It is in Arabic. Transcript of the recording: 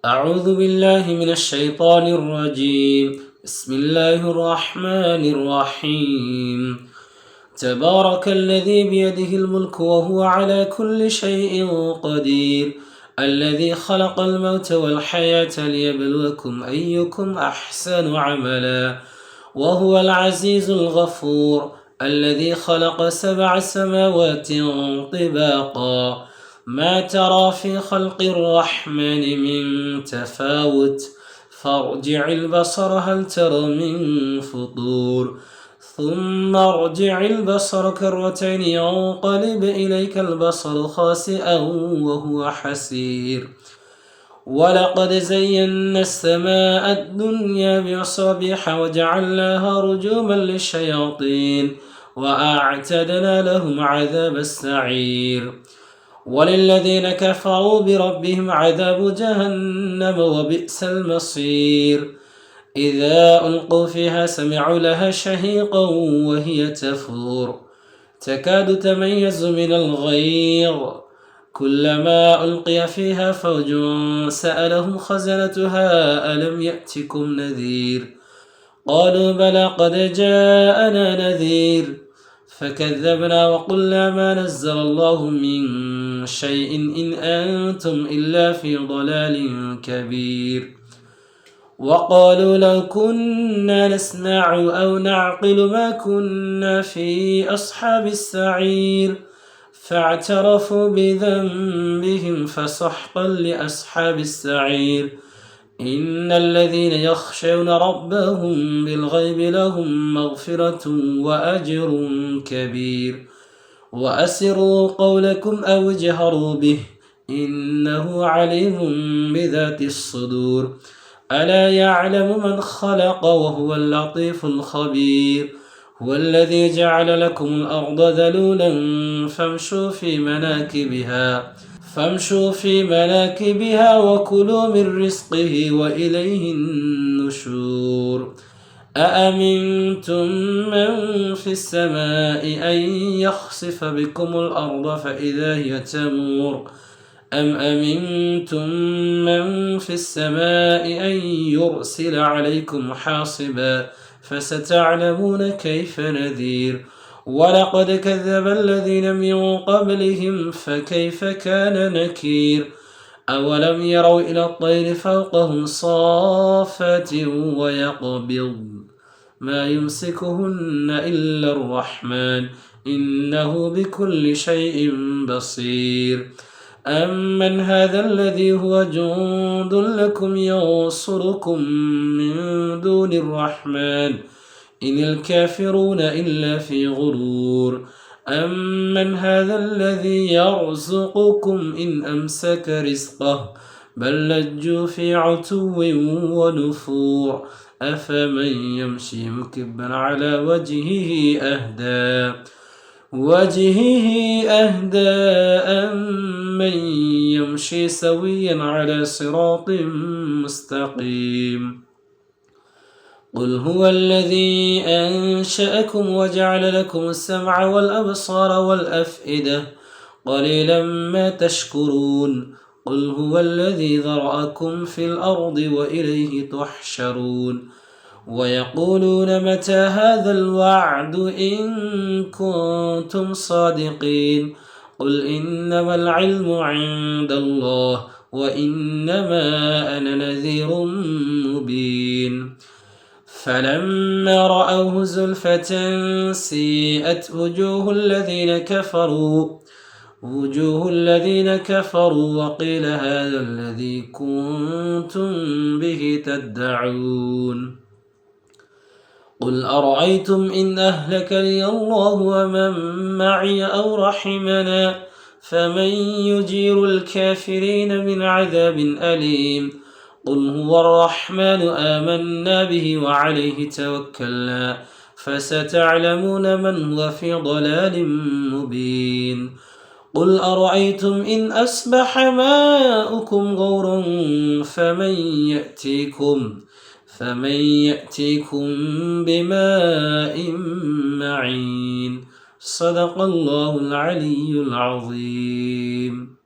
أعوذ بالله من الشيطان الرجيم. بسم الله الرحمن الرحيم. تبارك الذي بيده الملك وهو على كل شيء قدير، الذي خلق الموت والحياة ليبلوكم أيكم أحسن عملا، وهو العزيز الغفور، الذي خلق 7 سماوات طباقا، ما ترى في خلق الرحمن من تفاوت، فارجع البصر هل ترى من فطور، ثم ارجع البصر كرتين ينقلب إليك البصر خاسئا وهو حسير. ولقد زينا السماء الدنيا بمصابيح وجعلناها رجوما للشياطين وأعتدنا لهم عذاب السعير. وللذين كفروا بربهم عذاب جهنم وبئس المصير. إذا ألقوا فيها سمعوا لها شهيقا وهي تفور، تكاد تميز من الغيظ، كلما ألقي فيها فوج سألهم خزنتها ألم يأتكم نذير، قالوا بلى قد جاءنا نذير، فكذبنا وقلنا ما نزل الله من شيء إن أنتم إلا في ضلال كبير. وقالوا لو كنا نسمع أو نعقل ما كنا في أصحاب السعير، فاعترفوا بذنبهم فسحقا لأصحاب السعير. إن الذين يخشون ربهم بالغيب لهم مغفرة وأجر كبير. وأسروا قولكم أو اجهروا به إنه عليم بذات الصدور. ألا يعلم من خلق وهو اللطيف الخبير. هو الذي جعل لكم الأرض ذلولا فامشوا في مناكبها وكلوا من رزقه وإليه النشور. أأمنتم من في السماء أن يخسف بكم الأرض فإذا هي تمور، أم أمنتم من في السماء أن يرسل عليكم حاصبا، فستعلمون كيف نذير. ولقد كذب الذين من قبلهم فكيف كان نكير. أولم يروا إلى الطير فوقهم صافات ويقبض ما يمسكهن إلا الرحمن إنه بكل شيء بصير. أمن هذا الذي هو جند لكم ينصركم من دون الرحمن إن الكافرون إلا في غرور. أمن هذا الذي يرزقكم إن أمسك رزقه بل لجوا في عتو ونفور. أفمن يمشي مكبا على وجهه أهدى أمن يمشي سويا على صراط مستقيم. قل هو الذي أنشأكم وجعل لكم السمع والأبصار والأفئدة قليلا ما تشكرون. قل هو الذي ذرأكم في الأرض وإليه تحشرون. ويقولون متى هذا الوعد إن كنتم صادقين. قل إنما العلم عند الله وإنما أنا نذير مبين. فلما رأوه زلفة سيئت وجوه الذين كفروا وقيل هذا الذي كنتم به تدعون. قل أرأيتم إن أهلكني الله ومن معي أو رحمنا فمن يجير الكافرين من عذاب أليم. قل هو الرحمن آمنا به وعليه توكلنا فستعلمون من هو في ضلال مبين. قل أرأيتم إن أصبح ماؤكم غورا فمن يأتيكم بماء معين. صدق الله العلي العظيم.